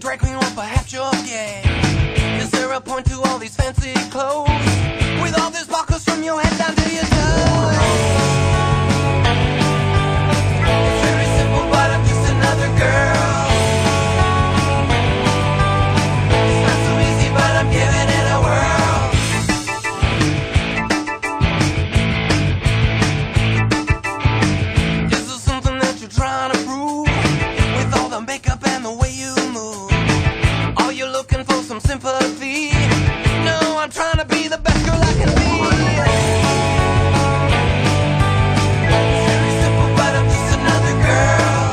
drag queen or perhaps you're gay. Is there a point to all these fancy clothes? With all these buckles from your head down to your toes. It's very simple, but I'm just another girl. It's not so easy, but I'm giving it a whirl. Is there something that you're trying to prove? With all the makeup and the way you move, are you looking for some sympathy? No, I'm trying to be the best girl I can be. It's very simple, but I'm just another girl.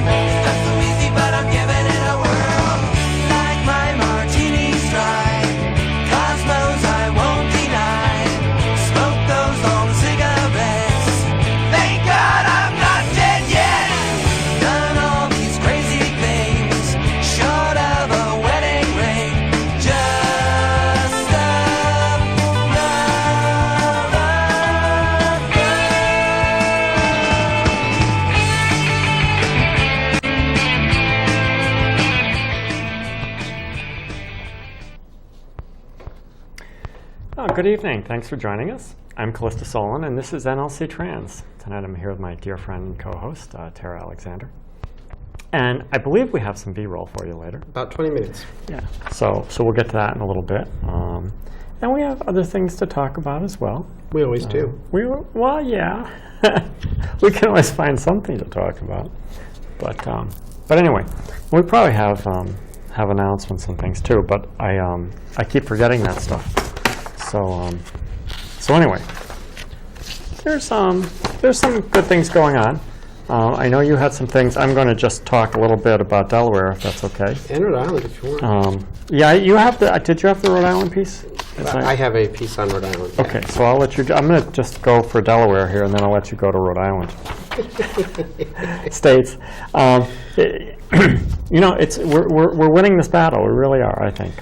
It's not so easy, but I'm giving it a whirl. Like my martini stride, cosmos I won't deny. Smoke those long cigarettes. Thank God I'm not dead yet. Done all these crazy things, short of a wedding ring. Just Good evening. Thanks for joining us. I'm Callista Solon, and this is nlcTrans. Tonight I'm here with my dear friend and co-host, Tara Alexander. And I believe we have some B-roll for you later. About 20 minutes. Yeah. So we'll get to that in a little bit. And we have other things to talk about as well. We always do. Well, yeah. We can always find something to talk about. But anyway, we probably have announcements and things too. But I keep forgetting that stuff. So anyway, there's some good things going on. I know you had some things. I'm going to just talk a little bit about Delaware, if that's okay. And Rhode Island, if you want. Yeah, you have the. Did you have the Rhode Island piece? I have a piece on Rhode Island. Yeah. Okay, so I'll let you. I'm going to just go for Delaware here, and then I'll let you go to Rhode Island. States. We're winning this battle. We really are, I think.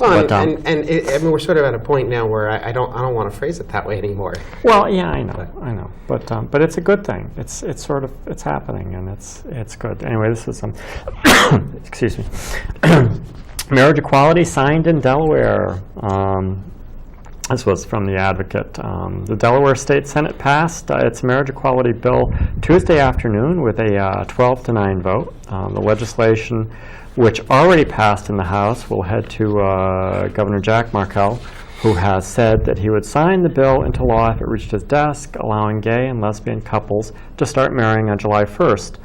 Well, I mean, we're sort of at a point now where I don't want to phrase it that way anymore. Well, yeah, I know, but it's a good thing. It's happening, and it's good. Anyway, this is some excuse me, marriage equality signed in Delaware. This was from the Advocate. The Delaware State Senate passed its marriage equality bill Tuesday afternoon with a 12-9 vote. The legislation, which already passed in the House, will head to Governor Jack Markell, who has said that he would sign the bill into law if it reached his desk, allowing gay and lesbian couples to start marrying on July 1st.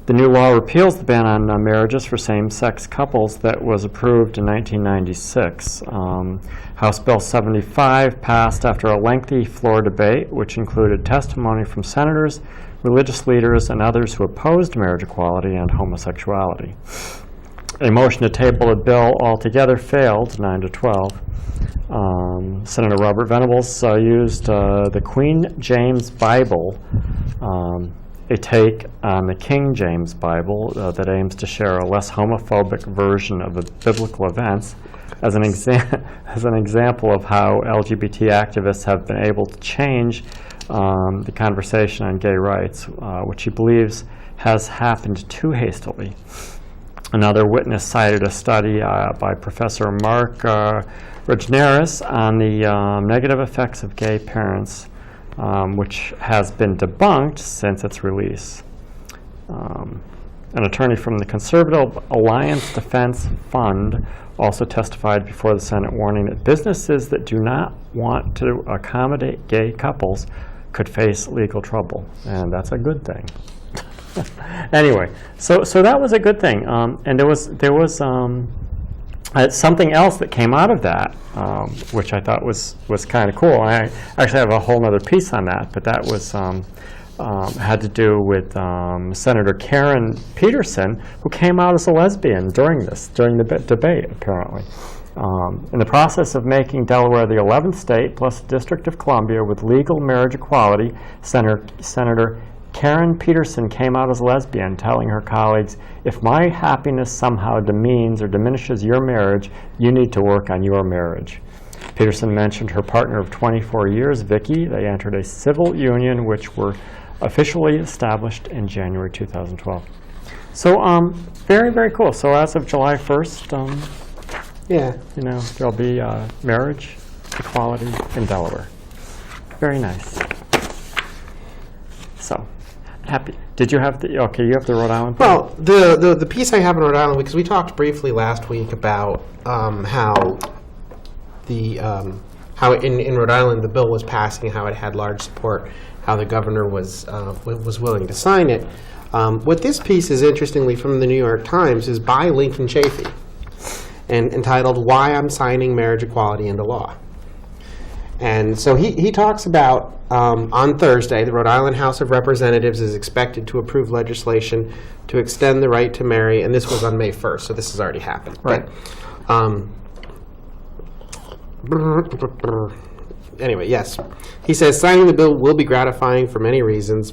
The new law repeals the ban on marriages for same-sex couples that was approved in 1996. House Bill 75 passed after a lengthy floor debate, which included testimony from senators, religious leaders, and others who opposed marriage equality and homosexuality. A motion to table the bill altogether failed, 9-12. Senator Robert Venables used the Queen James Bible, a take on the King James Bible that aims to share a less homophobic version of the biblical events, as an example of how LGBT activists have been able to change the conversation on gay rights, which he believes has happened too hastily. Another witness cited a study by Professor Mark Rogneris on the negative effects of gay parents, which has been debunked since its release. An attorney from the Conservative Alliance Defense Fund also testified before the Senate, warning that businesses that do not want to accommodate gay couples could face legal trouble, and that's a good thing. Anyway, so that was a good thing, and there was something else that came out of that, which I thought was kind of cool. I actually have a whole other piece on that, but that was had to do with Senator Karen Peterson, who came out as a lesbian during the debate, apparently. In the process of making Delaware the 11th state, plus the District of Columbia, with legal marriage equality, Senator Karen Peterson came out as a lesbian, telling her colleagues, "If my happiness somehow demeans or diminishes your marriage, you need to work on your marriage." Peterson mentioned her partner of 24 years, Vicky. They entered a civil union, which were officially established in January 2012. So, very, very cool. So as of July 1st, Yeah. there'll be marriage equality in Delaware. Very nice. So, happy. Did you have you have the Rhode Island thing? Well, the piece I have in Rhode Island, because we talked briefly last week about how in Rhode Island the bill was passing, how it had large support, how the governor was willing to sign it. What this piece is, interestingly, from the New York Times, is by Lincoln Chafee, and entitled "Why I'm Signing Marriage Equality into Law." And so he talks about, on Thursday, the Rhode Island House of Representatives is expected to approve legislation to extend the right to marry, and this was on May 1st, so this has already happened. Right. But, anyway, yes. He says, signing the bill will be gratifying for many reasons.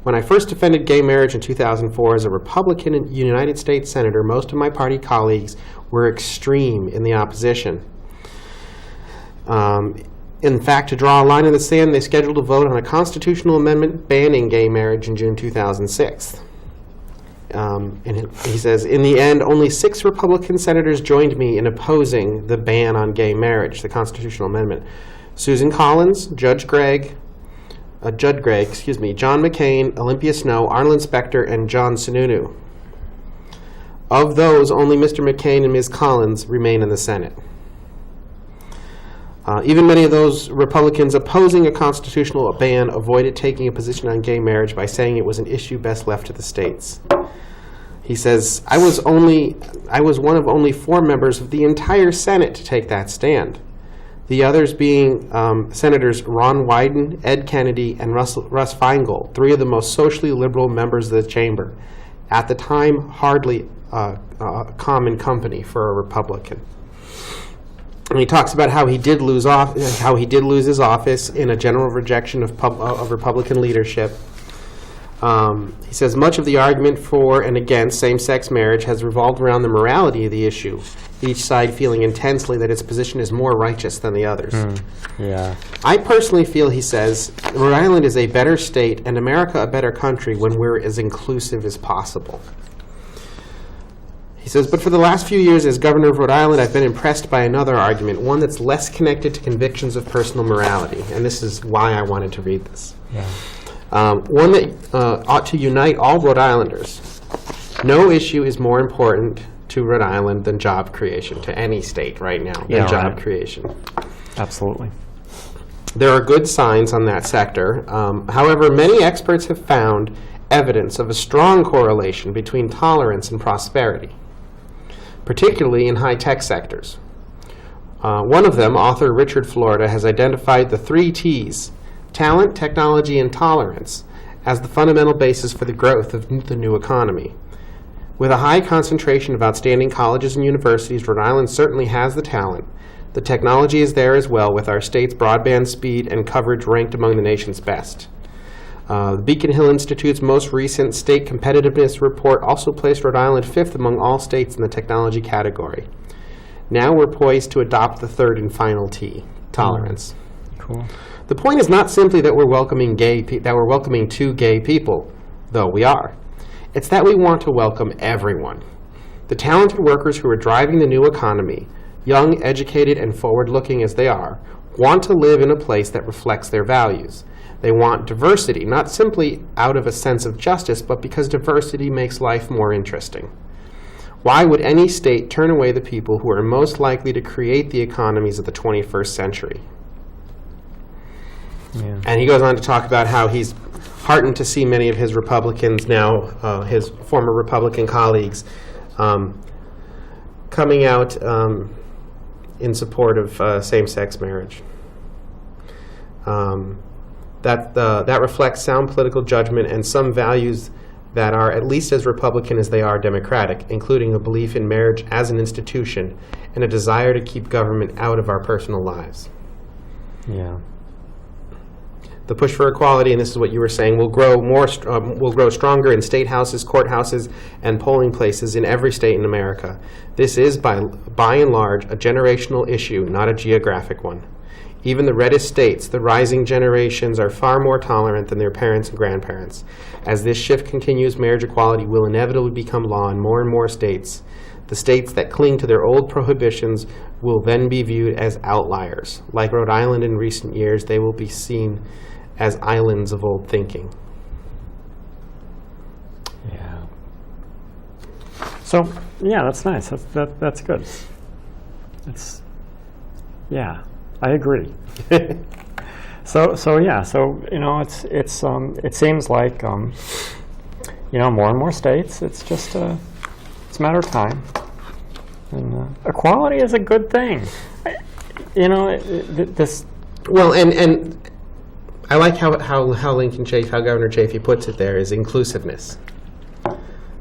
When I first defended gay marriage in 2004 as a Republican United States Senator, most of my party colleagues were extreme in the opposition. In fact, to draw a line in the sand, they scheduled a vote on a constitutional amendment banning gay marriage in June 2006. And he says, in the end, only 6 Republican senators joined me in opposing the ban on gay marriage, the constitutional amendment. Susan Collins, Judd Gregg, John McCain, Olympia Snowe, Arlen Specter, and John Sununu. Of those, only Mr. McCain and Ms. Collins remain in the Senate. Even many of those Republicans opposing a constitutional ban avoided taking a position on gay marriage by saying it was an issue best left to the states. He says, I was one of only 4 members of the entire Senate to take that stand. The others being Senators Ron Wyden, Ed Kennedy, and Russ Feingold, 3 of the most socially liberal members of the chamber. At the time, hardly common company for a Republican. And he talks about how he did lose his office in a general rejection of Republican leadership. He says much of the argument for and against same-sex marriage has revolved around the morality of the issue, each side feeling intensely that its position is more righteous than the others. Yeah. I personally feel, he says, Rhode Island is a better state and America a better country when we're as inclusive as possible. He says, but for the last few years as governor of Rhode Island, I've been impressed by another argument, one that's less connected to convictions of personal morality. And this is why I wanted to read this. Yeah. One that ought to unite all Rhode Islanders. No issue is more important to Rhode Island than job creation, to any state right now, than job creation. Absolutely. There are good signs on that sector. However, many experts have found evidence of a strong correlation between tolerance and prosperity, particularly in high-tech sectors. One of them, author Richard Florida, has identified the 3 T's, talent, technology, and tolerance, as the fundamental basis for the growth of the new economy. With a high concentration of outstanding colleges and universities, Rhode Island certainly has the talent. The technology is there as well, with our state's broadband speed and coverage ranked among the nation's best. The Beacon Hill Institute's most recent state competitiveness report also placed Rhode Island 5th among all states in the technology category. Now we're poised to adopt the 3rd and final T, tolerance. Cool. The point is not simply that we're welcoming 2 gay people, though we are. It's that we want to welcome everyone. The talented workers who are driving the new economy, young, educated, and forward-looking as they are, want to live in a place that reflects their values. They want diversity, not simply out of a sense of justice, but because diversity makes life more interesting. Why would any state turn away the people who are most likely to create the economies of the 21st century? Yeah. And he goes on to talk about how he's heartened to see many of his Republicans now, his former Republican colleagues, coming out in support of same-sex marriage. That reflects sound political judgment and some values that are at least as Republican as they are Democratic, including a belief in marriage as an institution and a desire to keep government out of our personal lives. Yeah. The push for equality, and this is what you were saying, will grow stronger in state houses, courthouses, and polling places in every state in America. This is, by and large, a generational issue, not a geographic one. Even the reddest states, the rising generations are far more tolerant than their parents and grandparents. As this shift continues, marriage equality will inevitably become law in more and more states. The states that cling to their old prohibitions will then be viewed as outliers. Like Rhode Island in recent years, they will be seen as islands of old thinking. Yeah. So, yeah, that's nice. That's good. It's, yeah, I agree. So yeah, so it seems like more and more states. It's just it's a matter of time. And equality is a good thing. This. Well, and I like how Governor Chafee puts it there is inclusiveness.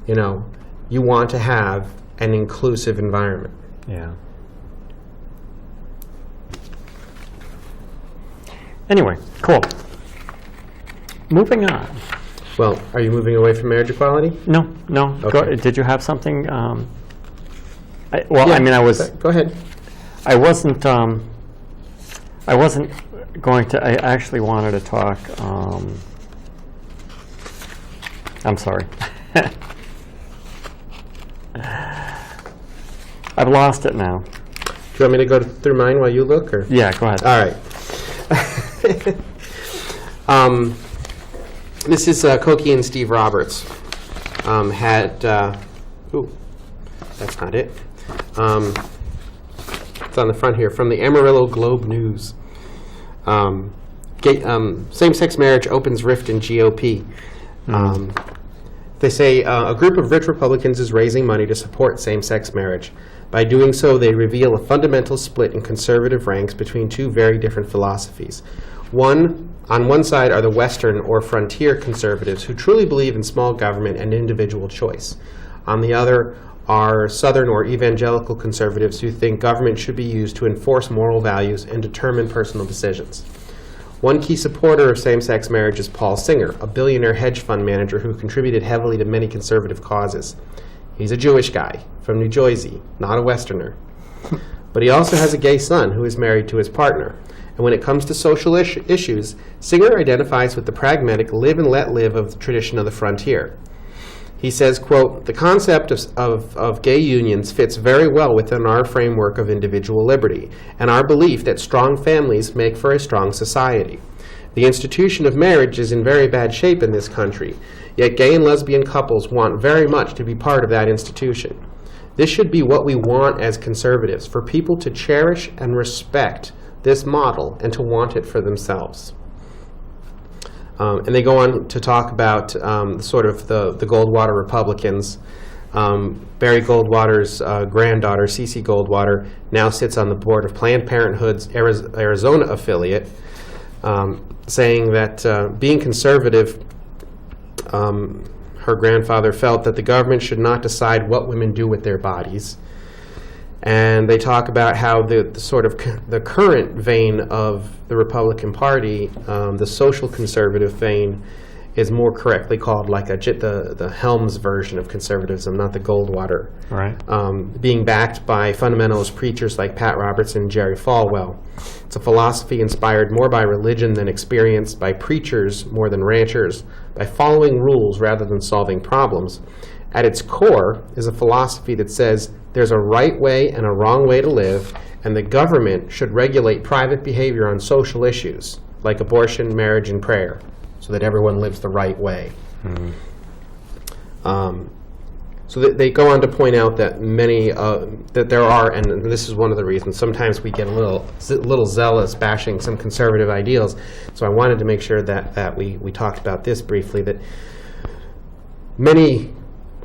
You want to have an inclusive environment. Yeah. Anyway, cool. Moving on. Well, are you moving away from marriage equality? No. Okay. Did you have something? Yeah, I was. Go ahead. I wasn't going to. I actually wanted to talk. I'm sorry. I've lost it now. Do you want me to go through mine while you look? Or? Yeah, go ahead. All right. This is Cokie and Steve Roberts. That's not it. It's on the front here, from the Amarillo Globe News. Same-sex marriage opens rift in GOP. They say a group of rich Republicans is raising money to support same-sex marriage. By doing so, they reveal a fundamental split in conservative ranks between two very different philosophies. On one side are the Western or frontier conservatives who truly believe in small government and individual choice. On the other are Southern or evangelical conservatives who think government should be used to enforce moral values and determine personal decisions. One key supporter of same-sex marriage is Paul Singer, a billionaire hedge fund manager who contributed heavily to many conservative causes. He's a Jewish guy from New Jersey, not a Westerner. But he also has a gay son who is married to his partner. And when it comes to social issues, Singer identifies with the pragmatic live and let live of the tradition of the frontier. He says, quote, "The concept of gay unions fits very well within our framework of individual liberty and our belief that strong families make for a strong society. The institution of marriage is in very bad shape in this country, yet gay and lesbian couples want very much to be part of that institution. This should be what we want as conservatives, for people to cherish and respect this model and to want it for themselves." And they go on to talk about sort of the Goldwater Republicans. Barry Goldwater's granddaughter, Cece Goldwater, now sits on the board of Planned Parenthood's Arizona affiliate, saying that being conservative, her grandfather felt that the government should not decide what women do with their bodies. And they talk about how the sort of the current vein of the Republican Party, the social conservative vein, is more correctly called like the Helms version of conservatism, not the Goldwater. Right. Being backed by fundamentalist preachers like Pat Robertson and Jerry Falwell. It's a philosophy inspired more by religion than experience, by preachers more than ranchers, by following rules rather than solving problems. At its core is a philosophy that says there's a right way and a wrong way to live, and the government should regulate private behavior on social issues, like abortion, marriage, and prayer, so that everyone lives the right way. So they go on to point out that that there are, and this is one of the reasons, sometimes we get a little zealous bashing some conservative ideals, so I wanted to make sure that we talked about this briefly, that many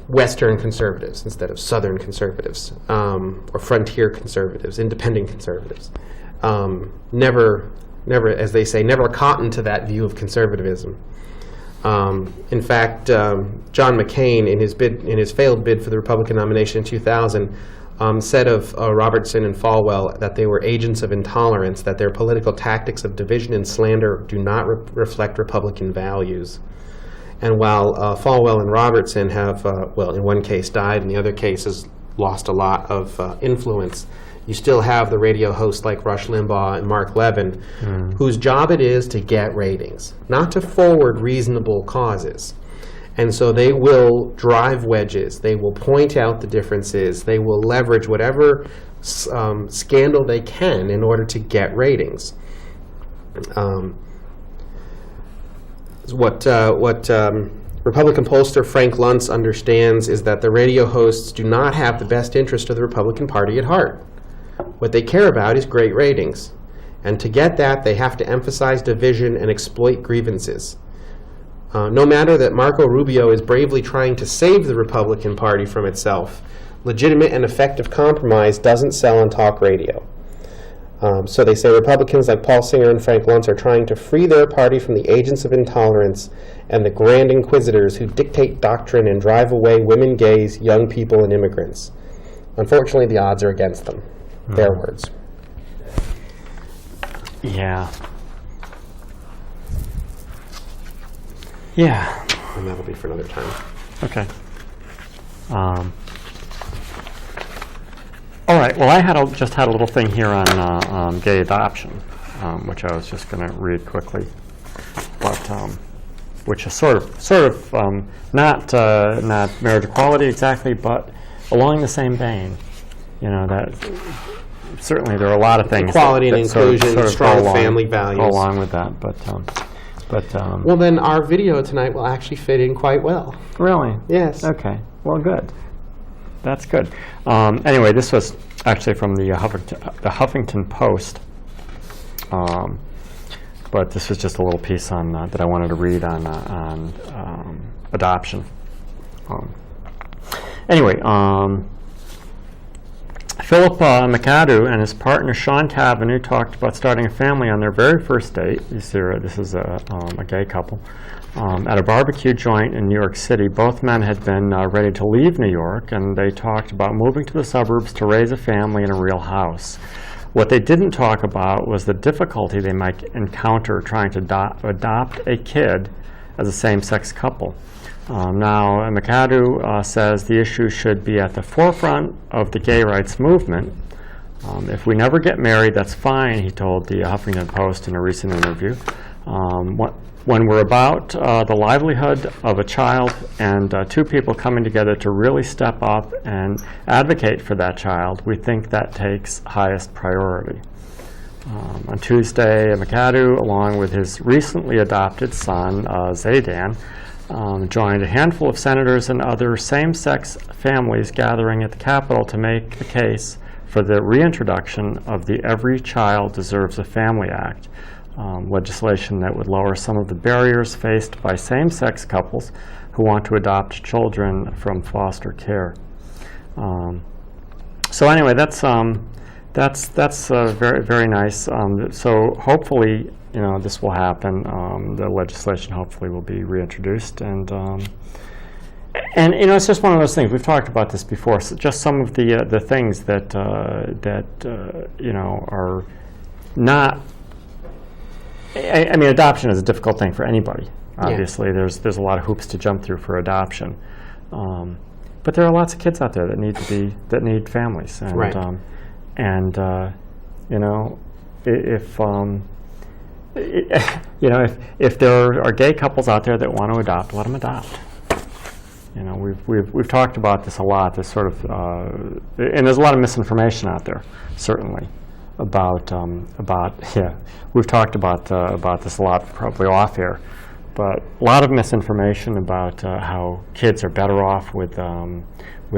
Western conservatives instead of Southern conservatives, or frontier conservatives, independent conservatives, never, as they say, never cotton to that view of conservatism. In fact, John McCain, in his failed bid for the Republican nomination in 2000, said of Robertson and Falwell that they were agents of intolerance, that their political tactics of division and slander do not reflect Republican values. And while Falwell and Robertson have, in one case died, in the other case has lost a lot of influence, you still have the radio hosts like Rush Limbaugh and Mark Levin, whose job it is to get ratings, not to forward reasonable causes. And so they will drive wedges, they will point out the differences, they will leverage whatever scandal they can in order to get ratings. What Republican pollster Frank Luntz understands is that the radio hosts do not have the best interest of the Republican Party at heart. What they care about is great ratings. And to get that, they have to emphasize division and exploit grievances. No matter that Marco Rubio is bravely trying to save the Republican Party from itself, legitimate and effective compromise doesn't sell on talk radio. So they say Republicans like Paul Singer and Frank Luntz are trying to free their party from the agents of intolerance and the grand inquisitors who dictate doctrine and drive away women, gays, young people, and immigrants. Unfortunately, the odds are against them. Their words. Yeah. Yeah. And that'll be for another time. Okay. All right. Well, I just had a little thing here on gay adoption, which I was just going to read quickly, but which is sort of not marriage equality exactly, but along the same vein. You know, that certainly there are a lot of things equality and inclusion, sort of strong family values go along with that, but well, then our video tonight will actually fit in quite well. Really? Yes. Okay. Well, good. That's good. Anyway, this was actually from the Huffington Post, but this was just a little piece on that I wanted to read on adoption. Anyway, Philip McAdoo and his partner Sean Taverneau talked about starting a family on their very first date. This is a gay couple. At a barbecue joint in New York City. Both men had been ready to leave New York, and they talked about moving to the suburbs to raise a family in a real house. What they didn't talk about was the difficulty they might encounter trying to adopt a kid as a same-sex couple. Now, McAdoo says the issue should be at the forefront of the gay rights movement. If we never get married, that's fine, he told the Huffington Post in a recent interview. When we're about the livelihood of a child and two people coming together to really step up and advocate for that child, we think that takes highest priority. On Tuesday, McAdoo, along with his recently adopted son, Zaydan, joined a handful of senators and other same-sex families gathering at the Capitol to make the case for the reintroduction of the Every Child Deserves a Family Act, legislation that would lower some of the barriers faced by same-sex couples who want to adopt children from foster care. So anyway, that's very, very nice. So hopefully, this will happen. The legislation hopefully will be reintroduced, and it's just one of those things. We've talked about this before. So just some of the things that are not. I mean, adoption is a difficult thing for anybody. Obviously, yeah. There's a lot of hoops to jump through for adoption, but there are lots of kids out there that need families, and right. If there are gay couples out there that want to adopt, let them adopt. We've talked about this a lot. This sort of and there's a lot of misinformation out there, certainly. We've talked about this a lot, probably off air, but a lot of misinformation about how kids are better off with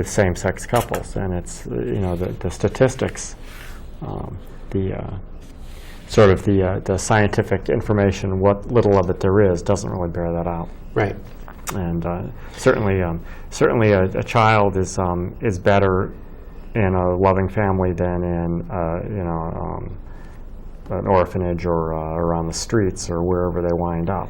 same-sex couples, and it's the statistics, the scientific information, what little of it there is, doesn't really bear that out. Right. And certainly a child is better in a loving family than in an orphanage or on the streets or wherever they wind up.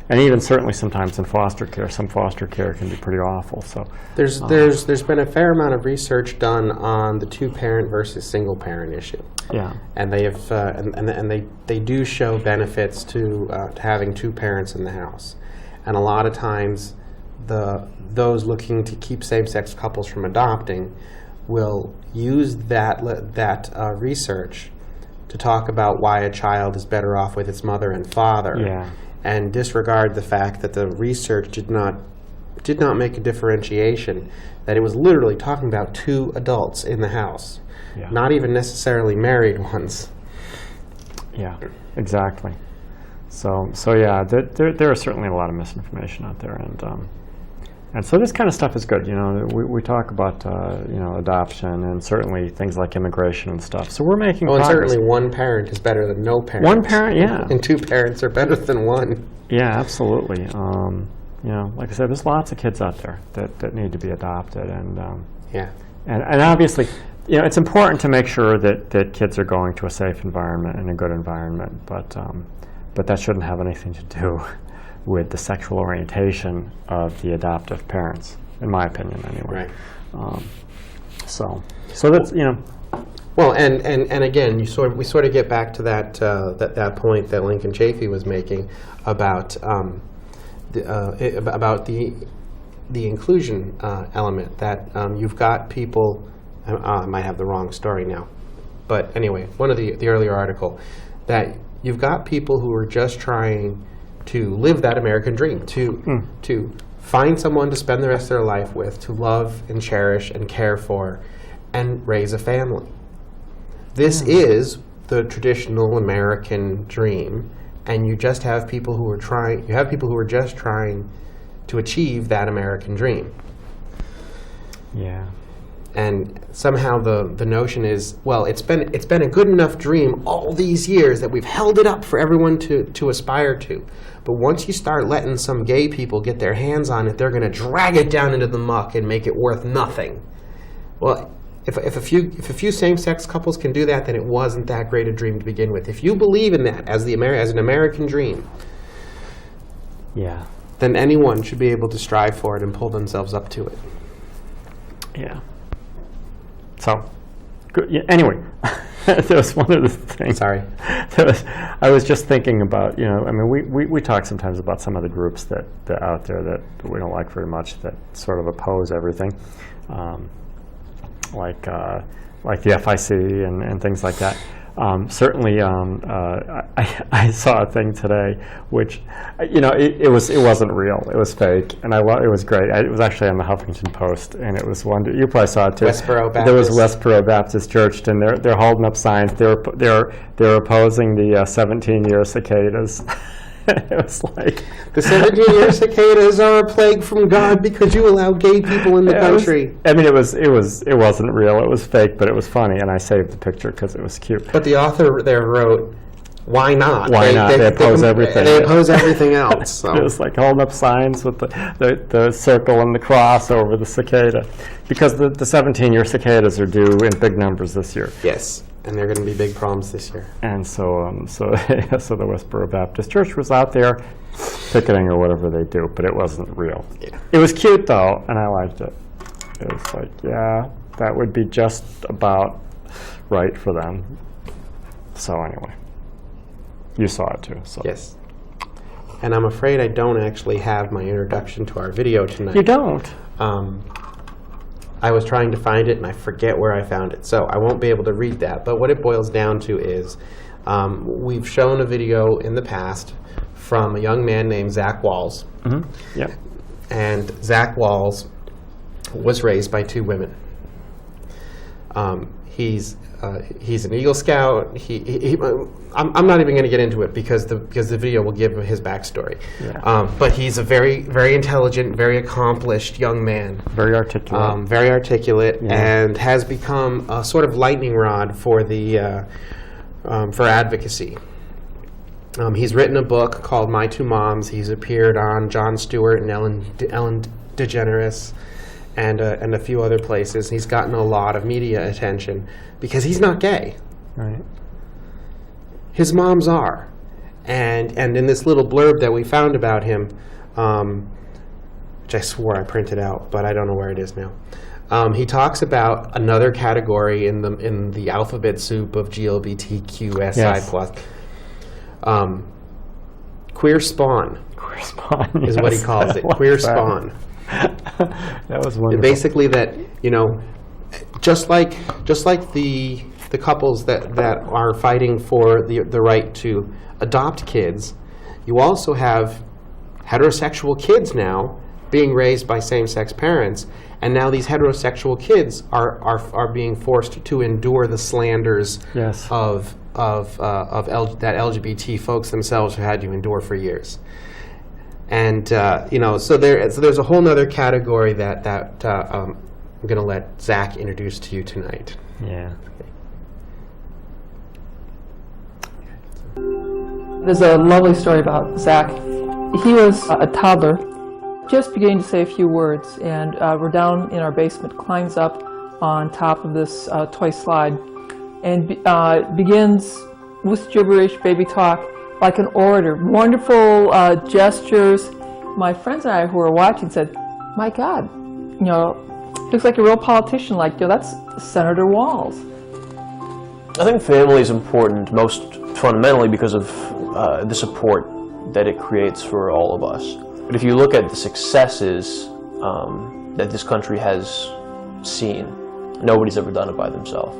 And even certainly sometimes in foster care, some foster care can be pretty awful. So there's been a fair amount of research done on the two-parent versus single-parent issue. Yeah. And they have they do show benefits to having two parents in the house, and a lot of times those looking to keep same-sex couples from adopting will use that research to talk about why a child is better off with its mother and father, Yeah. and disregard the fact that the research did not make a differentiation, that it was literally talking about two adults in the house, Yeah. not even necessarily married ones. Yeah, exactly. So yeah, there are certainly a lot of misinformation out there, and so this kind of stuff is good. You know, we talk about adoption and certainly things like immigration and stuff. So we're making Oh, and progress. certainly one parent is better than no parent. One parent, yeah. And two parents are better than one. Yeah, absolutely. Like I said, there's lots of kids out there that need to be adopted, Yeah. and obviously, it's important to make sure that kids are going to a safe environment and a good environment, but that shouldn't have anything to do with the sexual orientation of the adoptive parents, in my opinion, anyway. Right. So that's Well, and again, we sort of get back to that point that Lincoln Chafee was making about the inclusion element, that you've got people. I might have the wrong story now, but anyway, one of the earlier article, that you've got people who are just trying to live that American dream, to find someone to spend the rest of their life with, to love and cherish and care for, and raise a family. This is the traditional American dream, and you just have people who are trying. You have people who are just trying to achieve that American dream. Yeah. And somehow the notion is, well, it's been a good enough dream all these years that we've held it up for everyone to aspire to. But once you start letting some gay people get their hands on it, they're going to drag it down into the muck and make it worth nothing. Well, if a few same-sex couples can do that, then it wasn't that great a dream to begin with. If you believe in that as an American dream, Yeah. then anyone should be able to strive for it and pull themselves up to it. Yeah. So, good. Yeah, anyway, there was one of the things. Sorry. I was just thinking about, we talk sometimes about some of the groups that out there that we don't like very much, that sort of oppose everything, like the FIC and things like that. Certainly, I saw a thing today, which, it wasn't real. It was fake, and it was great. It was actually on the Huffington Post, and it was one. You probably saw it too. Westboro Baptist. There was Westboro Baptist Church, and they're holding up signs. They're opposing the 17-year cicadas. It was like the 17-year cicadas are a plague from God because you allow gay people in the country. It wasn't real. It was fake, but it was funny, and I saved the picture because it was cute. But the author there wrote, "Why not? Why not? They oppose everything. They oppose everything else." So. It was like holding up signs with the circle and the cross over the cicada, because the 17-year cicadas are due in big numbers this year. Yes. And they're going to be big problems this year. And so the Westboro Baptist Church was out there picketing or whatever they do, but it wasn't real. Yeah. It was cute though, and I liked it. It was like, yeah, that would be just about right for them. So anyway, you saw it too. So. Yes. And I'm afraid I don't actually have my introduction to our video tonight. You don't? I was trying to find it, and I forget where I found it, so I won't be able to read that. But what it boils down to is we've shown a video in the past from a young man named Zach Walls. Mm-hmm. Yep. And Zach Walls was raised by two women. He's an Eagle Scout. I'm not even going to get into it because the video will give his backstory. Yeah. But he's a very, very intelligent, very accomplished young man. Very articulate. Very articulate, Yeah. and has become a sort of lightning rod for for advocacy. He's written a book called My Two Moms. He's appeared on Jon Stewart and Ellen DeGeneres. And a few other places. He's gotten a lot of media attention because he's not gay. Right. His moms are. And in this little blurb that we found about him, which I swore I printed out, but I don't know where it is now, he talks about another category in the alphabet soup of GLBTQSI+. Yes. Queer spawn. Queer spawn, is what he calls it. I like Queer that. spawn. That was wonderful. Basically that, just like the couples that are fighting for the right to adopt kids, you also have heterosexual kids now being raised by same-sex parents, and now these heterosexual kids are being forced to endure the slanders Yes. of that LGBT folks themselves have had to endure for years. And so there's a whole nother category that I'm going to let Zach introduce to you tonight. Yeah. There's a lovely story about Zach. He was a toddler, just beginning to say a few words, and we're down in our basement, climbs up on top of this toy slide, and begins with gibberish, baby talk, like an orator. Wonderful gestures. My friends and I who were watching said, "My God, looks like a real politician. Like, that's Senator Walz." I think family is important most fundamentally because of the support that it creates for all of us. But if you look at the successes that this country has seen, nobody's ever done it by themselves.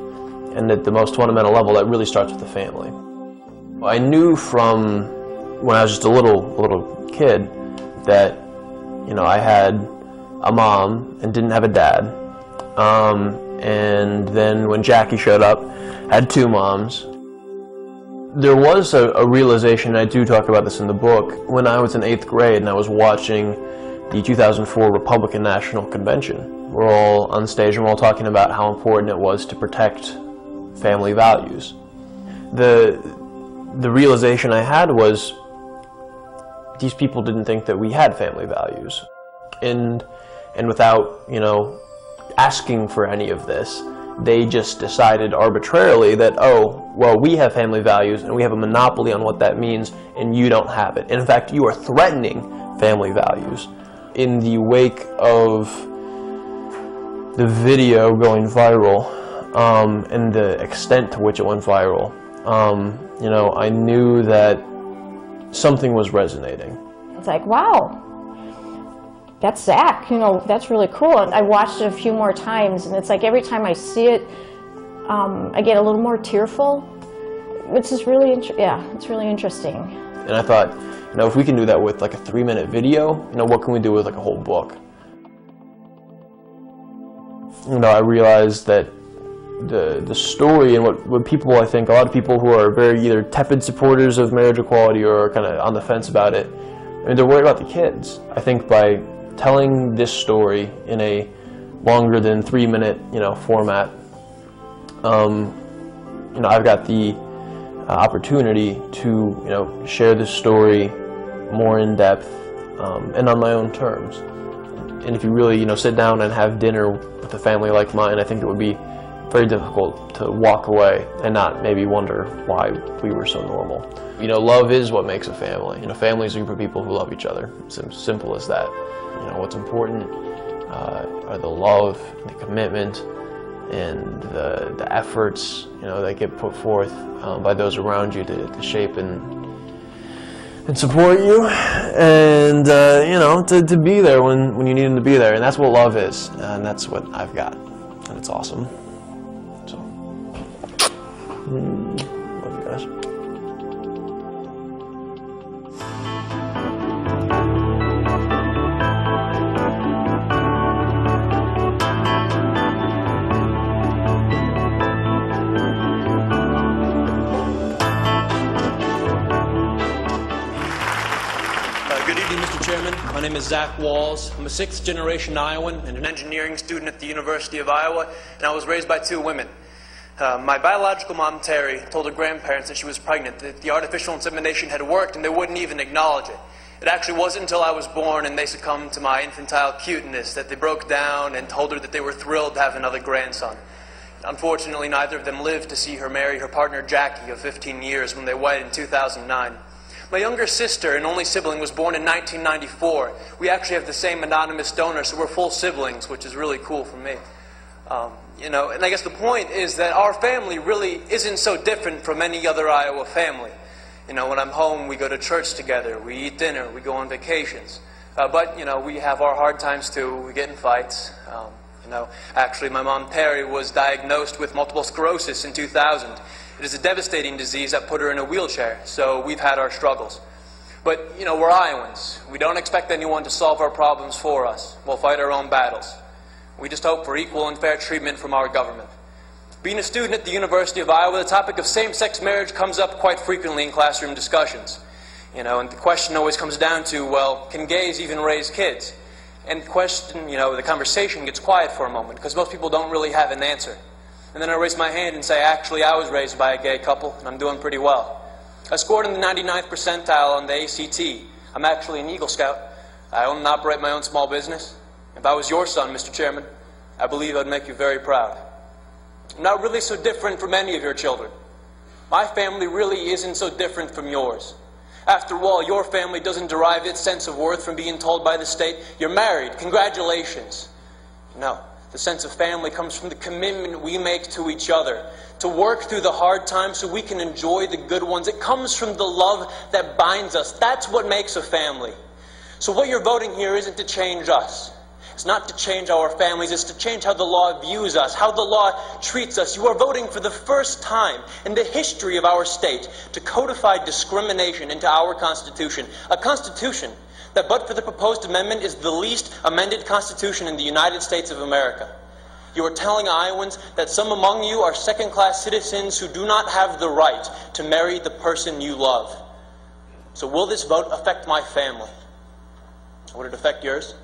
And at the most fundamental level, that really starts with the family. I knew from when I was just a little kid that I had a mom and didn't have a dad. And then when Jackie showed up, I had two moms. There was a realization, and I do talk about this in the book, when I was in 8th grade and I was watching the 2004 Republican National Convention. We're all on stage and we're all talking about how important it was to protect family values. The realization I had was these people didn't think that we had family values. And without, asking for any of this, they just decided arbitrarily that, oh, well, we have family values and we have a monopoly on what that means and you don't have it. And in fact, you are threatening family values. In the wake of the video going viral and the extent to which it went viral, I knew that something was resonating. It's like, wow, that's Zach, that's really cool. And I watched it a few more times, and it's like every time I see it, I get a little more tearful, which is really, it's really interesting. And I thought, if we can do that with like a 3-minute video, what can we do with like a whole book? I realized that the story and what people, I think, a lot of people who are very either tepid supporters of marriage equality or are kind of on the fence about it, they're worried about the kids. I think by telling this story in a longer than 3-minute, format, I've got the opportunity to, share this story more in depth and on my own terms. And if you really, sit down and have dinner with a family like mine, I think it would be very difficult to walk away and not maybe wonder why we were so normal. Love is what makes a family. Family is a group of people who love each other. It's as simple as that. What's important are the love, the commitment, and the efforts, that get put forth by those around you to shape and support you, and to be there when you need them to be there. And that's what love is, and that's what I've got, and it's awesome. So, love you guys. My name is Zach Walz. I'm a 6th-generation Iowan and an engineering student at the University of Iowa, and I was raised by 2 women. My biological mom, Terry, told her grandparents that she was pregnant, that the artificial insemination had worked, and they wouldn't even acknowledge it. It actually wasn't until I was born and they succumbed to my infantile cuteness that they broke down and told her that they were thrilled to have another grandson. Unfortunately, neither of them lived to see her marry her partner, Jackie, of 15 years when they wedded in 2009. My younger sister and only sibling was born in 1994. We actually have the same anonymous donor, so we're full siblings, which is really cool for me. And I guess the point is that our family really isn't so different from any other Iowa family. When I'm home, we go to church together, we eat dinner, we go on vacations. But we have our hard times too, we get in fights. Actually, my mom, Terry, was diagnosed with multiple sclerosis in 2000. It is a devastating disease that put her in a wheelchair, so we've had our struggles. But, we're Iowans. We don't expect anyone to solve our problems for us. We'll fight our own battles. We just hope for equal and fair treatment from our government. Being a student at the University of Iowa, the topic of same-sex marriage comes up quite frequently in classroom discussions. And the question always comes down to, well, can gays even raise kids? And the question, the conversation gets quiet for a moment because most people don't really have an answer. And then I raise my hand and say, actually, I was raised by a gay couple, and I'm doing pretty well. I scored in the 99th percentile on the ACT. I'm actually an Eagle Scout. I own and operate my own small business. If I was your son, Mr. Chairman, I believe I'd make you very proud. I'm not really so different from any of your children. My family really isn't so different from yours. After all, your family doesn't derive its sense of worth from being told by the state, you're married, congratulations. No, the sense of family comes from the commitment we make to each other, to work through the hard times so we can enjoy the good ones. It comes from the love that binds us. That's what makes a family. So what you're voting here isn't to change us. It's not to change our families, it's to change how the law views us, how the law treats us. You are voting for the first time in the history of our state to codify discrimination into our Constitution. A Constitution that, but for the proposed amendment, is the least amended Constitution in the United States of America. You are telling Iowans that some among you are second-class citizens who do not have the right to marry the person you love. So will this vote affect my family? Would it affect yours?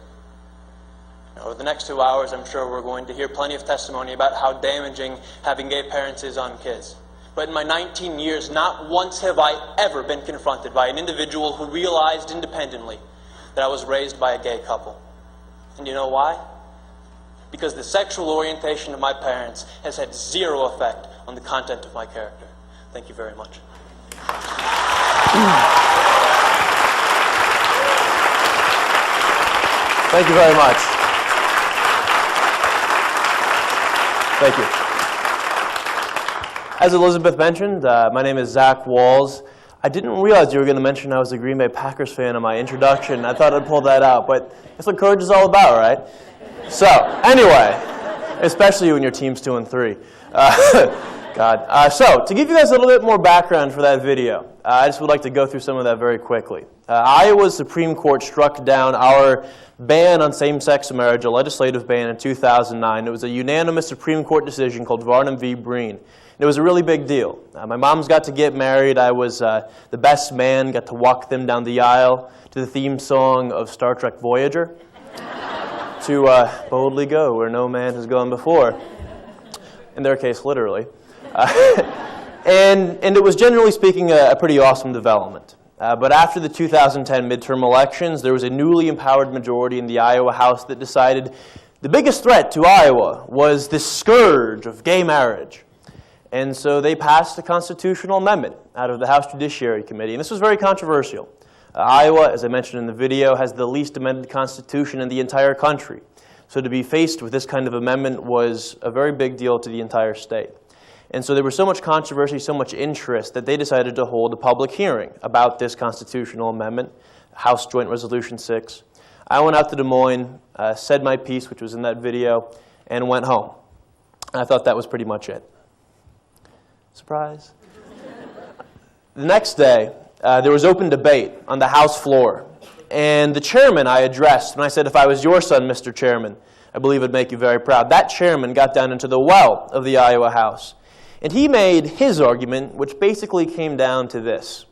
Over the next 2 hours, I'm sure we're going to hear plenty of testimony about how damaging having gay parents is on kids. But in my 19 years, not once have I ever been confronted by an individual who realized independently that I was raised by a gay couple. And you know why? Because the sexual orientation of my parents has had zero effect on the content of my character. Thank you very much. Thank you very much. Thank you. As Elizabeth mentioned, my name is Zach Walls. I didn't realize you were going to mention I was a Green Bay Packers fan in my introduction. I thought I'd pull that out, but that's what courage is all about, right? So, anyway, especially when your team's 2-3. So, to give you guys a little bit more background for that video, I just would like to go through some of that very quickly. Iowa's Supreme Court struck down our ban on same-sex marriage, a legislative ban, in 2009. It was a unanimous Supreme Court decision called Varnum v. Breen. It was a really big deal. My mom's got to get married. I was the best man, got to walk them down the aisle to the theme song of Star Trek Voyager, to boldly go where no man has gone before. In their case, literally. And it was, generally speaking, a pretty awesome development. But after the 2010 midterm elections, there was a newly empowered majority in the Iowa House that decided the biggest threat to Iowa was this scourge of gay marriage. And so they passed a constitutional amendment out of the House Judiciary Committee. And this was very controversial. Iowa, as I mentioned in the video, has the least amended constitution in the entire country. So to be faced with this kind of amendment was a very big deal to the entire state. And so there was so much controversy, so much interest, that they decided to hold a public hearing about this constitutional amendment, House Joint Resolution 6. I went out to Des Moines, said my piece, which was in that video, and went home. I thought that was pretty much it. Surprise. The next day, there was open debate on the House floor. And the chairman I addressed, and I said, if I was your son, Mr. Chairman, I believe it would make you very proud. That chairman got down into the well of the Iowa House. And he made his argument, which basically came down to this.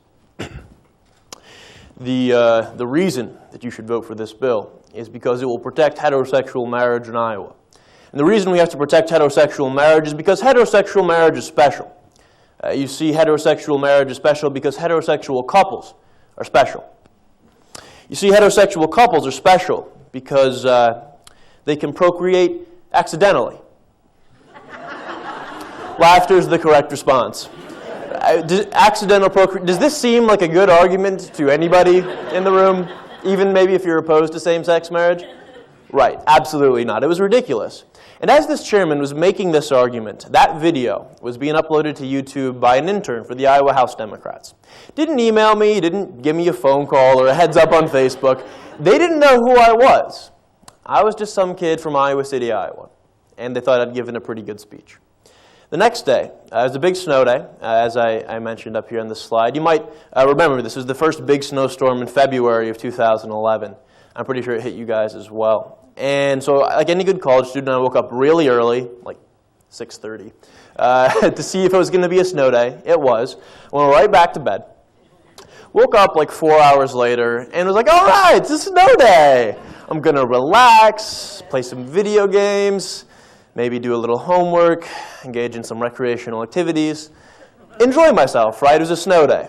The reason that you should vote for this bill is because it will protect heterosexual marriage in Iowa. And the reason we have to protect heterosexual marriage is because heterosexual marriage is special. You see, heterosexual marriage is special because heterosexual couples are special. You see, heterosexual couples are special because they can procreate accidentally. Laughter is the correct response. Accidental procreation. Does this seem like a good argument to anybody in the room, even maybe if you're opposed to same-sex marriage? Right, absolutely not. It was ridiculous. And as this chairman was making this argument, that video was being uploaded to YouTube by an intern for the Iowa House Democrats. Didn't email me, didn't give me a phone call or a heads up on Facebook. They didn't know who I was. I was just some kid from Iowa City, Iowa. and they thought I'd given a pretty good speech. The next day, it was a big snow day, as I mentioned up here on this slide. You might remember this was the first big snowstorm in February of 2011. I'm pretty sure it hit you guys as well. And so, like any good college student, I woke up really early, like 6:30, to see if it was going to be a snow day. It was. Went right back to bed. Woke up like 4 hours later and was like, all right, it's a snow day. I'm going to relax, play some video games, maybe do a little homework, engage in some recreational activities, enjoy myself, right? It was a snow day.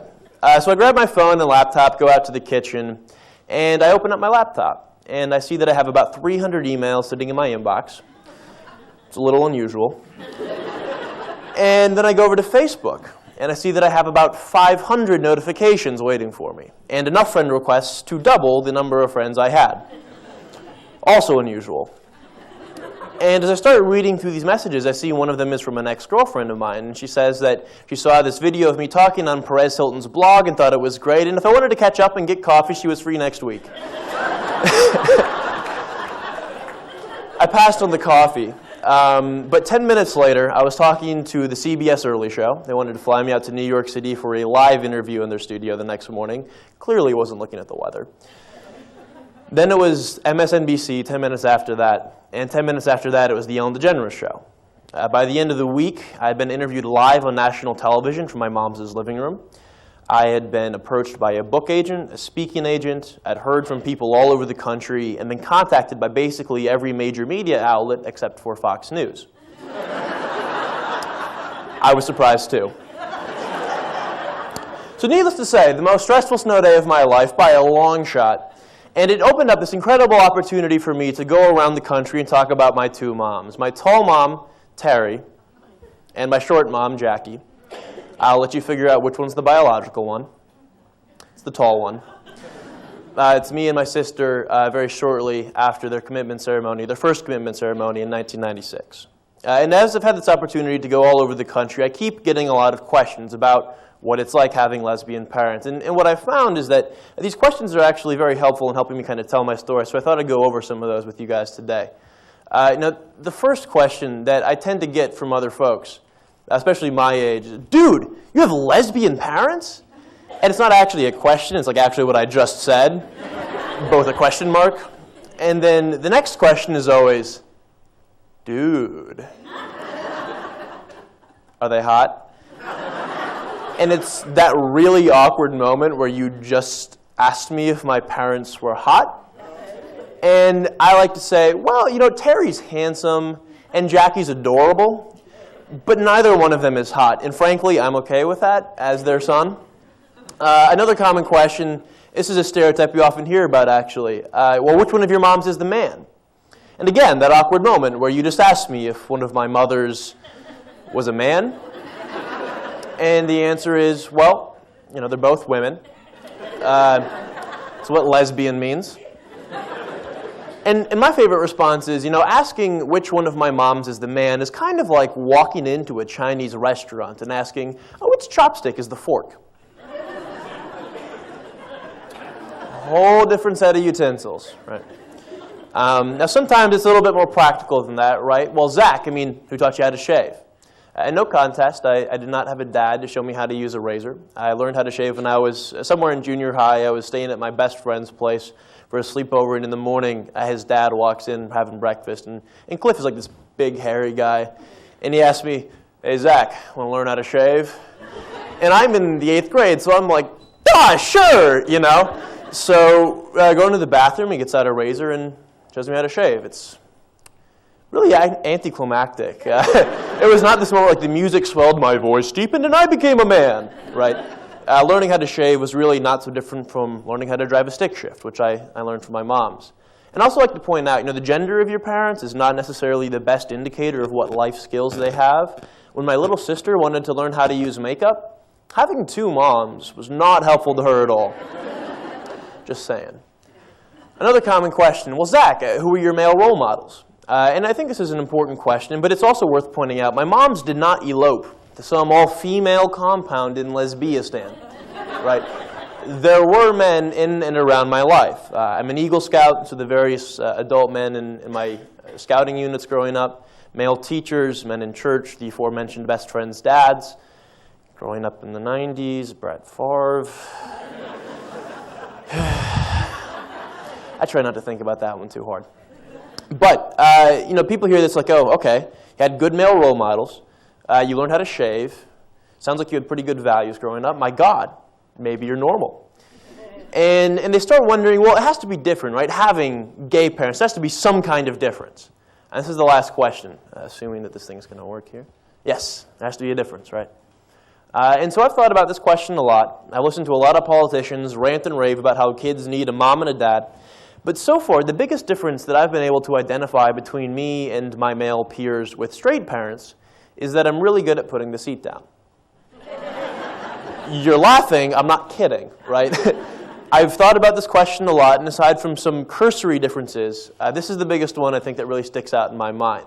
So I grab my phone and laptop, go out to the kitchen, and I open up my laptop. And I see that I have about 300 emails sitting in my inbox. It's a little unusual. And then I go over to Facebook, and I see that I have about 500 notifications waiting for me, and enough friend requests to double the number of friends I had. Also unusual. And as I start reading through these messages, I see one of them is from an ex-girlfriend of mine, and she says that she saw this video of me talking on Perez Hilton's blog and thought it was great, and if I wanted to catch up and get coffee, she was free next week. I passed on the coffee. But 10 minutes later, I was talking to the CBS Early Show. They wanted to fly me out to New York City for a live interview in their studio the next morning. Clearly wasn't looking at the weather. Then it was MSNBC 10 minutes after that. And 10 minutes after that, it was the Ellen DeGeneres Show. By the end of the week, I had been interviewed live on national television from my mom's living room. I had been approached by a book agent, a speaking agent. I'd heard from people all over the country and been contacted by basically every major media outlet except for Fox News. I was surprised too. So needless to say, the most stressful snow day of my life by a long shot. And it opened up this incredible opportunity for me to go around the country and talk about my two moms. My tall mom, Terry, and my short mom, Jackie. I'll let you figure out which one's the biological one. It's the tall one. It's me and my sister very shortly after their commitment ceremony, their first commitment ceremony in 1996. And as I've had this opportunity to go all over the country, I keep getting a lot of questions about what it's like having lesbian parents. And what I found is that these questions are actually very helpful in helping me kind of tell my story, so I thought I'd go over some of those with you guys today. Now, the first question that I tend to get from other folks, especially my age, dude, you have lesbian parents? And it's not actually a question, it's like actually what I just said, both a question mark. And then the next question is always, dude, are they hot? And it's that really awkward moment where you just asked me if my parents were hot. And I like to say, well, you know, Terry's handsome and Jackie's adorable. But neither one of them is hot, and frankly, I'm okay with that as their son. Another common question, this is a stereotype you often hear about, actually. Well, which one of your moms is the man? And again, that awkward moment where you just asked me if one of my mothers was a man. And the answer is, well, you know, they're both women. It's what lesbian means. And my favorite response is, you know, asking which one of my moms is the man is kind of like walking into a Chinese restaurant and asking, oh, which chopstick is the fork? A whole different set of utensils, right? Now, sometimes it's a little bit more practical than that, right? Well, Zach, I mean, who taught you how to shave? And no contest, I did not have a dad to show me how to use a razor. I learned how to shave when I was somewhere in junior high. I was staying at my best friend's place for a sleepover, and in the morning, his dad walks in having breakfast, and Cliff is like this big, hairy guy, and he asks me, hey, Zach, want to learn how to shave? And I'm in the 8th grade, so I'm like, sure, you know? So I go into the bathroom, he gets out a razor and shows me how to shave. It's really anticlimactic. It was not this moment like the music swelled, my voice deepened, and I became a man, right? Learning how to shave was really not so different from learning how to drive a stick shift, which I learned from my mom's. And I also like to point out, you know, the gender of your parents is not necessarily the best indicator of what life skills they have. When my little sister wanted to learn how to use makeup, having two moms was not helpful to her at all. Just saying. Another common question, well, Zach, who are your male role models? And I think this is an important question, but it's also worth pointing out, my moms did not elope to some all-female compound in Lesbianistan, right? There were men in and around my life. I'm an Eagle Scout, so the various adult men in my scouting units growing up, male teachers, men in church, the aforementioned best friends' dads. Growing up in the 90s, Brett Favre. I try not to think about that one too hard. But, people hear this like, oh, okay, you had good male role models, you learned how to shave, sounds like you had pretty good values growing up. My God, maybe you're normal. And they start wondering, well, it has to be different, right? Having gay parents, there has to be some kind of difference. And this is the last question, assuming that this thing's going to work here. Yes, there has to be a difference, right? And so I've thought about this question a lot. I've listened to a lot of politicians rant and rave about how kids need a mom and a dad. But so far, the biggest difference that I've been able to identify between me and my male peers with straight parents is that I'm really good at putting the seat down. You're laughing, I'm not kidding, right? I've thought about this question a lot, and aside from some cursory differences, this is the biggest one I think that really sticks out in my mind.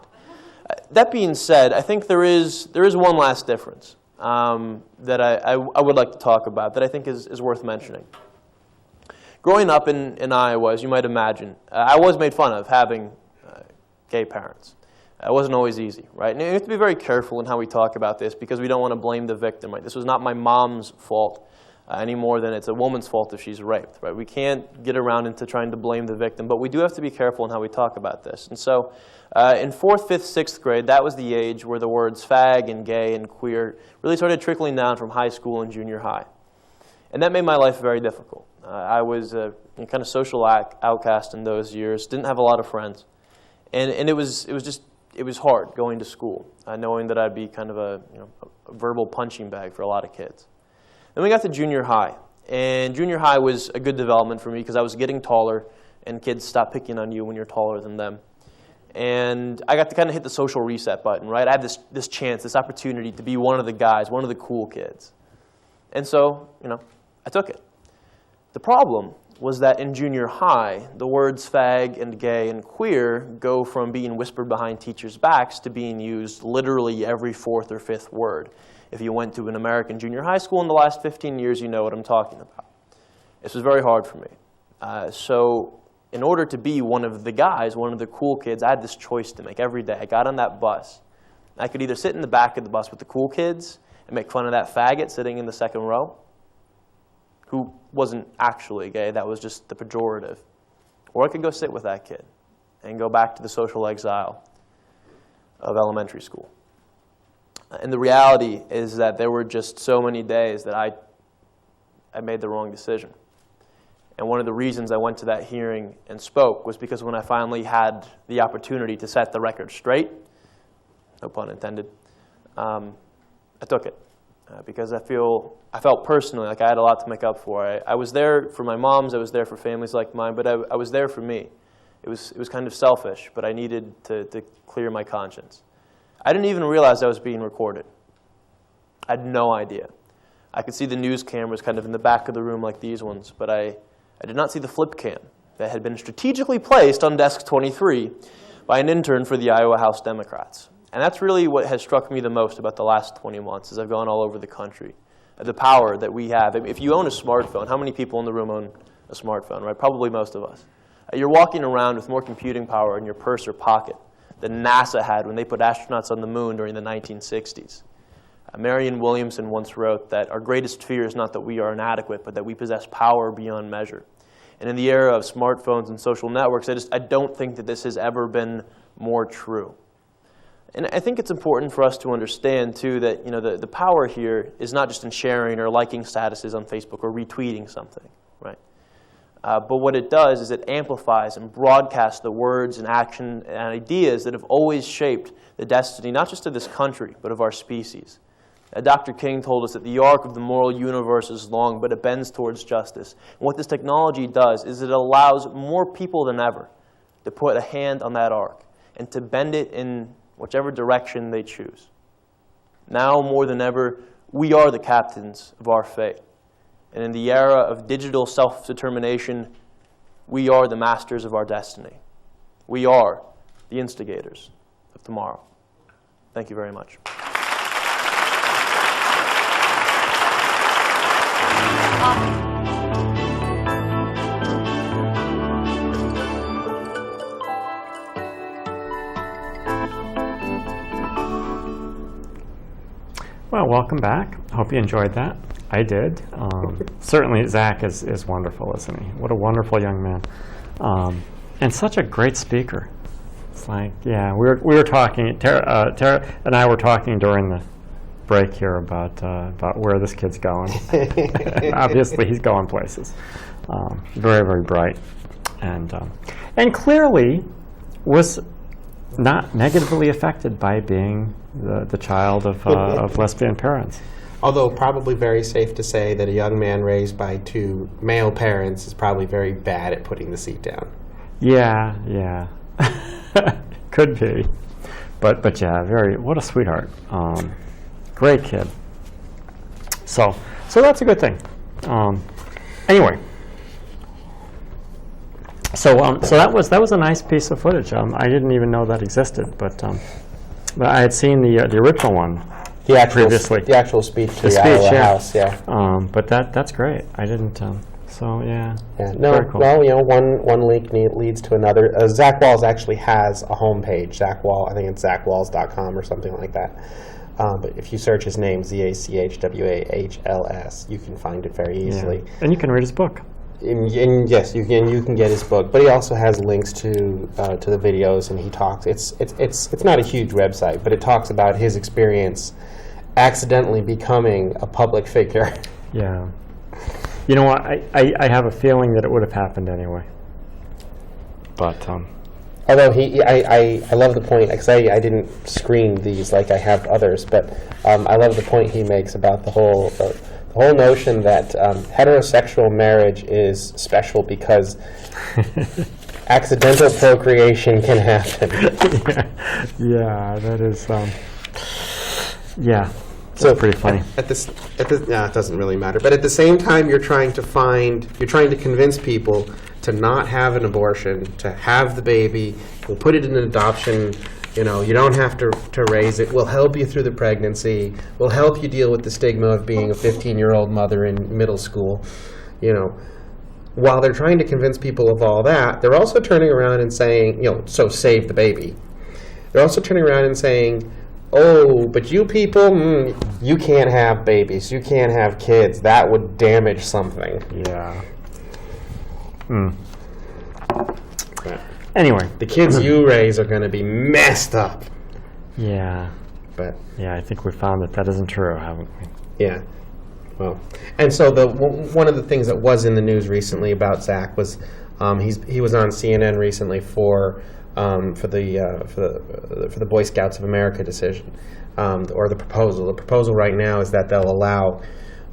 That being said, I think there is one last difference that I would like to talk about that I think is worth mentioning. Growing up in Iowa, as you might imagine, I was made fun of having gay parents. It wasn't always easy, right? And you have to be very careful in how we talk about this because we don't want to blame the victim, right? This was not my mom's fault any more than it's a woman's fault if she's raped, right? We can't get around into trying to blame the victim, but we do have to be careful in how we talk about this. And so in 4th, 5th, 6th grade, that was the age where the words fag and gay and queer really started trickling down from high school and junior high. And that made my life very difficult. I was a kind of social outcast in those years, didn't have a lot of friends. And it was hard going to school, knowing that I'd be kind of a verbal punching bag for a lot of kids. Then we got to junior high. And junior high was a good development for me because I was getting taller, and kids stop picking on you when you're taller than them. And I got to kind of hit the social reset button, right? I had this chance, this opportunity to be one of the guys, one of the cool kids. And so, I took it. The problem was that in junior high, the words fag and gay and queer go from being whispered behind teachers' backs to being used literally every 4th or 5th word. If you went to an American junior high school in the last 15 years, you know what I'm talking about. This was very hard for me. So in order to be one of the guys, one of the cool kids, I had this choice to make every day. I got on that bus. I could either sit in the back of the bus with the cool kids and make fun of that faggot sitting in the second row, who wasn't actually gay, that was just the pejorative. Or I could go sit with that kid and go back to the social exile of elementary school. And the reality is that there were just so many days that I made the wrong decision. And one of the reasons I went to that hearing and spoke was because when I finally had the opportunity to set the record straight, no pun intended, I took it. Because I felt personally like I had a lot to make up for. I was there for my moms, I was there for families like mine, but I was there for me. It was kind of selfish, but I needed to clear my conscience. I didn't even realize I was being recorded. I had no idea. I could see the news cameras kind of in the back of the room like these ones, but I did not see the flip cam that had been strategically placed on desk 23 by an intern for the Iowa House Democrats. And that's really what has struck me the most about the last 20 months as I've gone all over the country. The power that we have. If you own a smartphone, how many people in the room own a smartphone, right? Probably most of us. You're walking around with more computing power in your purse or pocket than NASA had when they put astronauts on the moon during the 1960s. Marianne Williamson once wrote that our greatest fear is not that we are inadequate, but that we possess power beyond measure. And in the era of smartphones and social networks, I don't think that this has ever been more true. And I think it's important for us to understand, too, that the power here is not just in sharing or liking statuses on Facebook or retweeting something, right? But what it does is it amplifies and broadcasts the words and action and ideas that have always shaped the destiny, not just of this country, but of our species. Dr. King told us that the arc of the moral universe is long, but it bends towards justice. And what this technology does is it allows more people than ever to put a hand on that arc and to bend it in whichever direction they choose. Now more than ever, we are the captains of our fate. And in the era of digital self-determination, we are the masters of our destiny. We are the instigators of tomorrow. Thank you very much. Well, welcome back. Hope you enjoyed that. I did. Certainly, Zach is wonderful, isn't he? What a wonderful young man, and such a great speaker. It's like, yeah, we were talking. Tara and I were talking during the break here about where this kid's going. Obviously, he's going places. Very, very bright, and clearly was not negatively affected by being the child of lesbian parents. Although probably very safe to say that a young man raised by two male parents is probably very bad at putting the seat down. Yeah. Could be. But yeah, what a sweetheart. Great kid. So that's a good thing. Anyway. So that was a nice piece of footage. I didn't even know that existed, but I had seen the original one previously. The actual speech to the Iowa House, yeah. But that's great. I didn't. So yeah. Yeah. No. Very cool. Well, one leak leads to another. Zach Walls actually has a homepage. Zach Wall. I think it's zachwalls.com or something like that. But if you search his name, ZACHWAHLS, you can find it very easily. Yeah. And you can read his book. And yes, you can get his book, but he also has links to the videos, and he talks. It's not a huge website, but it talks about his experience accidentally becoming a public figure. Yeah. You know what? I have a feeling that it would have happened anyway. But although I love the point, because I didn't screen these like I have others, but I love the point he makes about the whole notion that heterosexual marriage is special because accidental procreation can happen. Yeah, that is. Yeah, so pretty funny. It doesn't really matter. But at the same time, you're trying to convince people to not have an abortion, to have the baby. We'll put it in an adoption. You don't have to raise it. We'll help you through the pregnancy. We'll help you deal with the stigma of being a 15-year-old mother in middle school. While they're trying to convince people of all that, they're also turning around and saying, so save the baby. They're also turning around and saying, oh, but you people, you can't have babies. You can't have kids. That would damage something. Yeah. Anyway, the kids you raise are going to be messed up. Yeah. But yeah, I think we found that isn't true, haven't we? Yeah. Well, and so one of the things that was in the news recently about Zach was he was on CNN recently for the Boy Scouts of America decision, or the proposal. The proposal right now is that they'll allow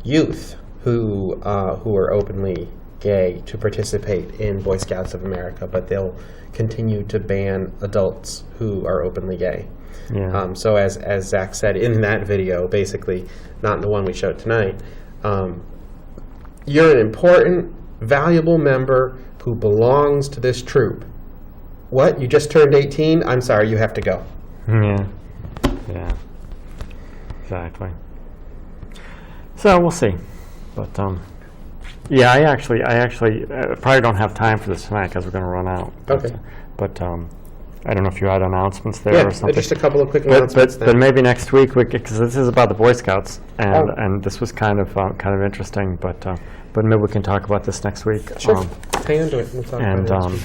youth who are openly gay to participate in Boy Scouts of America, but they'll continue to ban adults who are openly gay. Yeah. So as Zach said in that video, basically, not in the one we showed tonight, you're an important, valuable member who belongs to this troop. What? You just turned 18? I'm sorry, you have to go. Yeah. Yeah. Exactly. So we'll see. But yeah, I actually probably don't have time for this tonight because we're going to run out. Okay. But I don't know if you had announcements there or something. Just a couple of quick announcements. But maybe next week, because this is about the Boy Scouts, and this was kind of interesting. But maybe we can talk about this next week. Sure. Hang on to it. We'll talk about it next week.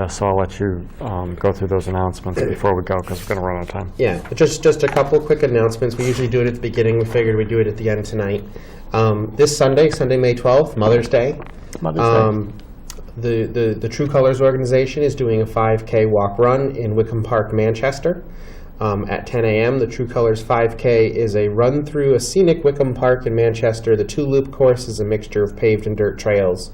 So I'll let you go through those announcements before we go because we're going to run out of time. Yeah, just a couple quick announcements. We usually do it at the beginning. We figured we'd do it at the end tonight. This Sunday, May 12th, Mother's Day. The True Colors organization is doing a 5K walk-run in Wickham Park, Manchester. At 10 a.m., the True Colors 5K is a run through a scenic Wickham Park in Manchester. The two-loop course is a mixture of paved and dirt trails.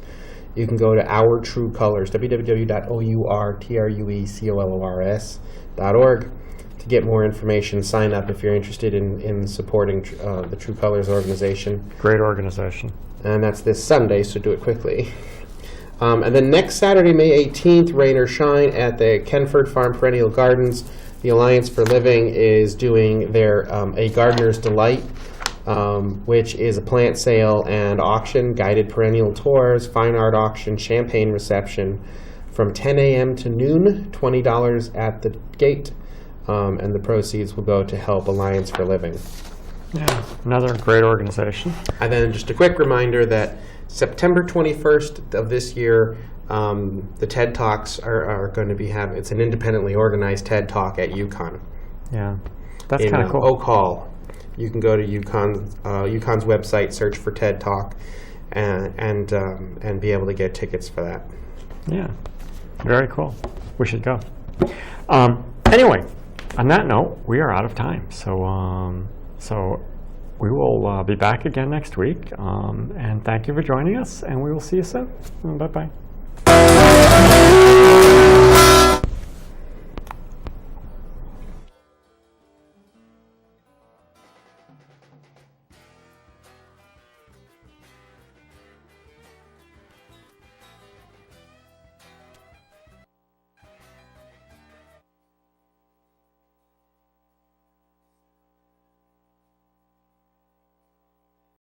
You can go to Our True Colors, www.OurTrueColors.org to get more information. Sign up if you're interested in supporting the True Colors organization. Great organization. And that's this Sunday, so do it quickly. And then next Saturday, May 18th, rain or shine, at the Kenford Farm Perennial Gardens, the Alliance for Living is doing their A Gardener's Delight, which is a plant sale and auction, guided perennial tours, fine art auction, champagne reception, from 10 a.m. to noon, $20 at the gate, and the proceeds will go to help Alliance for Living. Yeah, another great organization. And then just a quick reminder that September 21st of this year, the TED Talks are going to be having, it's an independently organized TED Talk at UConn. Yeah, that's In kind of cool. Oak Hall. You can go to UConn's website, search for TED Talk, and be able to get tickets for that. Yeah, very cool. We should go. Anyway, on that note, we are out of time. So we will be back again next week. And thank you for joining us, and we will see you soon. Bye-bye.